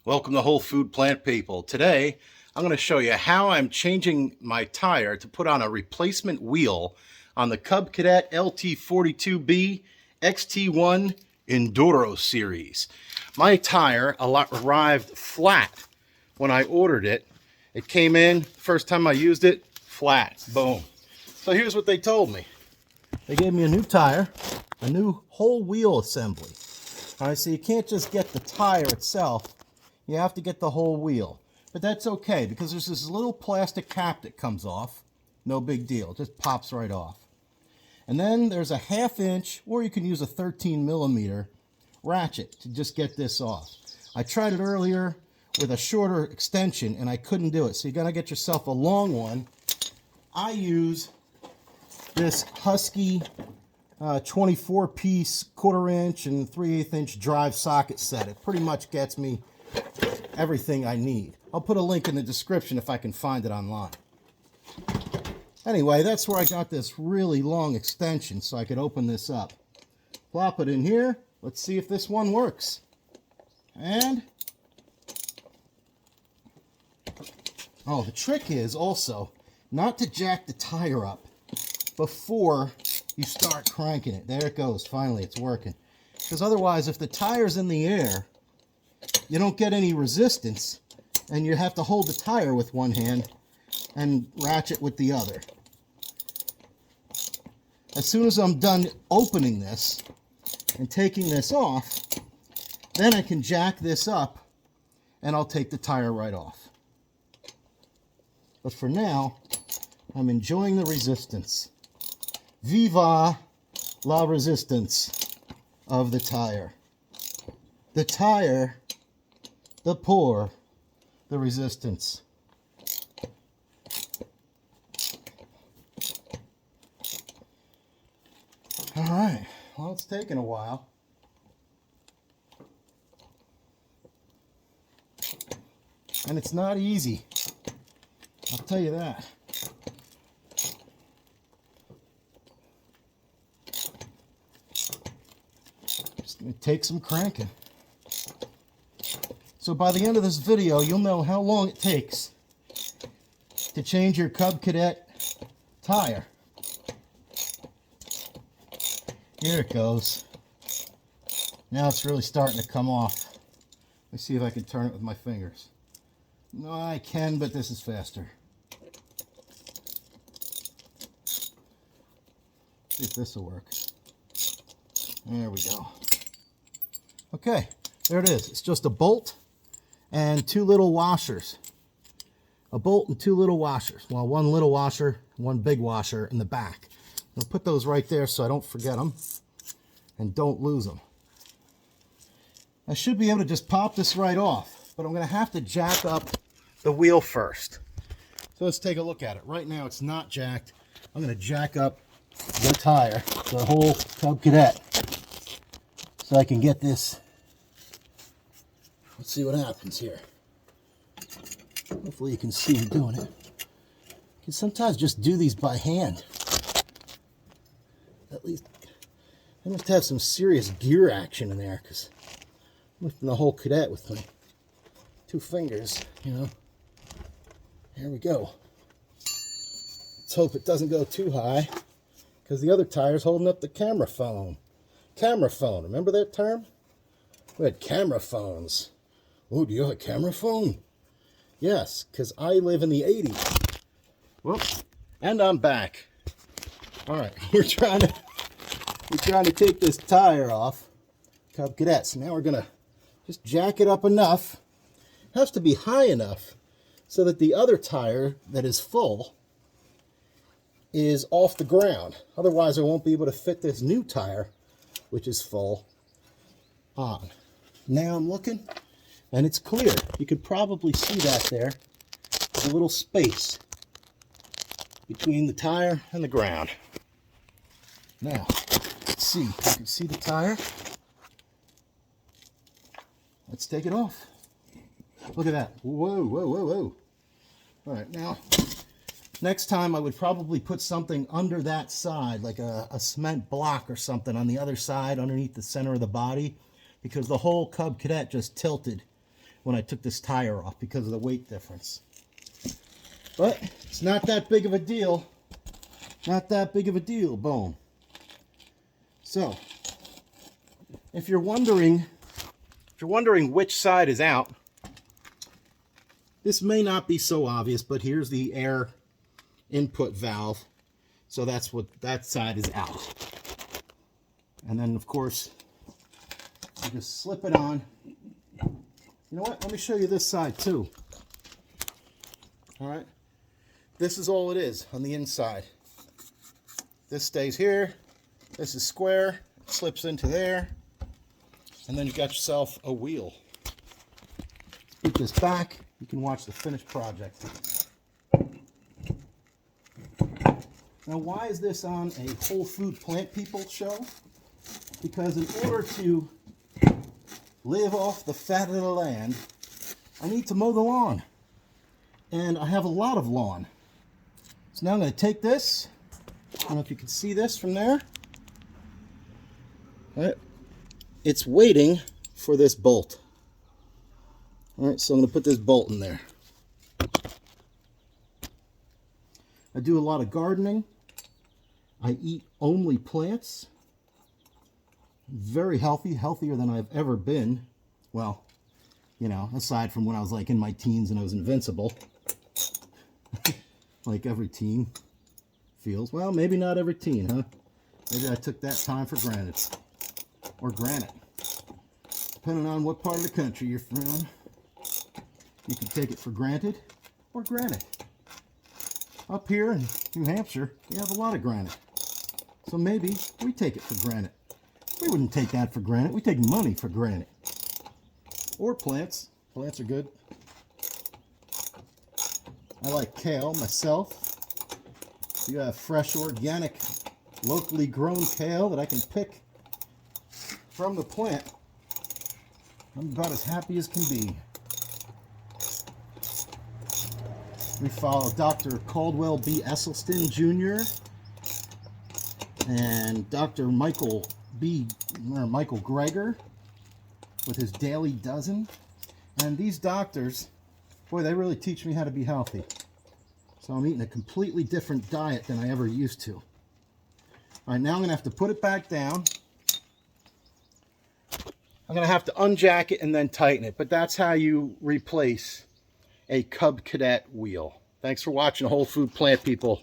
Welcome to Whole Food Plant People. Today, I'm going to show you how I'm changing my tire to put on a replacement wheel on the Cub Cadet LT42B XT1 Enduro series. My tire arrived flat when I ordered it. It came in, first time I used it, flat, boom. So here's what they told me. They gave me a new tire, a new whole wheel assembly. All right, so you can't just get the tire itself. You have to get the whole wheel. But that's okay because there's this little plastic cap that comes off. No big deal. It just pops right off. And then there's a 1/2 inch, or you can use a 13mm ratchet to just get this off. I tried it earlier with a shorter extension and I couldn't do it. So you got to get yourself a long one. I use this Husky 24-piece 1/4 inch and 3/8 inch drive socket set. It pretty much gets me everything I need. I'll put a link in the description if I can find it online. Anyway, that's where I got this really long extension so I could open this up. Plop it in here. Let's see if this one works. And oh, the trick is also not to jack the tire up before you start cranking it. There it goes. Finally, it's working. Because otherwise, if the tire's in the air, you don't get any resistance, and you have to hold the tire with one hand and ratchet with the other. As soon as I'm done opening this and taking this off, then I can jack this up and I'll take the tire right off. But for now, I'm enjoying the resistance. Viva la resistance of the tire. The tire, the pour, the resistance. All right, well, it's taken a while. And it's not easy. I'll tell you that. It's going to take some cranking. So by the end of this video, you'll know how long it takes to change your Cub Cadet tire. Here it goes. Now it's really starting to come off. Let me see if I can turn it with my fingers. No, I can, but this is faster. See if this will work. There we go. Okay, there it is. It's just a bolt and 2 little washers. A bolt and 2 little washers. Well, 1 little washer, 1 big washer in the back. I'll put those right there so I don't forget them and don't lose them. I should be able to just pop this right off, but I'm going to have to jack up the wheel first. So let's take a look at it. Right now it's not jacked. I'm going to jack up the tire, the whole Cub Cadet, so I can get this. Let's see what happens here. Hopefully you can see me doing it. You can sometimes just do these by hand. At least I must have some serious gear action in there because I'm lifting the whole Cadet with my 2 fingers, you know. There we go. Let's hope it doesn't go too high because the other tire's holding up the camera phone. Camera phone, remember that term? We had camera phones. Oh, do you have a camera phone? Yes, because I live in the 80s. Whoops. And I'm back. All right, we're trying to take this tire off, Cub Cadet. So now we're gonna just jack it up enough. It has to be high enough so that the other tire that is full is off the ground. Otherwise, I won't be able to fit this new tire, which is full, on. Now I'm looking, and it's clear. You could probably see that there. There's a little space between the tire and the ground. Now, let's see. You can see the tire. Let's take it off. Look at that. Whoa, whoa, whoa, whoa. All right, now, next time I would probably put something under that side, like a cement block or something on the other side, underneath the center of the body, because the whole Cub Cadet just tilted when I took this tire off because of the weight difference. But it's not that big of a deal. Not that big of a deal. Boom. So, if you're wondering which side is out, this may not be so obvious, but here's the air input valve. So that's what that side is out. And then, of course, you just slip it on. You know what? Let me show you this side too. All right. This is all it is on the inside. This stays here. This is square. It slips into there. And then you got yourself a wheel. Put this back. You can watch the finished project. Now, why is this on a Whole Food Plant People show? Because in order to live off the fat of the land, I need to mow the lawn. And I have a lot of lawn. So now I'm going to take this. I don't know if you can see this from there. All right. It's waiting for this bolt. All right, so I'm going to put this bolt in there. I do a lot of gardening. I eat only plants. Very healthy, healthier than I've ever been. Well, you know, aside from when I was like in my teens and I was invincible. Like every teen feels. Well, maybe not every teen, huh? Maybe I took that time for granted. Or granted. Depending on what part of the country you're from. You can take it for granted or granted. Up here in New Hampshire, we have a lot of granite. So maybe we take it for granted. We wouldn't take that for granted. We take money for granted. Or plants. Plants are good. I like kale myself. You have fresh, organic, locally grown kale that I can pick from the plant. I'm about as happy as can be. We follow Dr. Caldwell B. Esselstyn Jr. and Dr. Michael Greger with his Daily Dozen. And these doctors, boy, they really teach me how to be healthy. So I'm eating a completely different diet than I ever used to. All right, now I'm going to have to put it back down. I'm going to have to unjack it and then tighten it. But that's how you replace a Cub Cadet wheel. Thanks for watching Whole Food Plant People.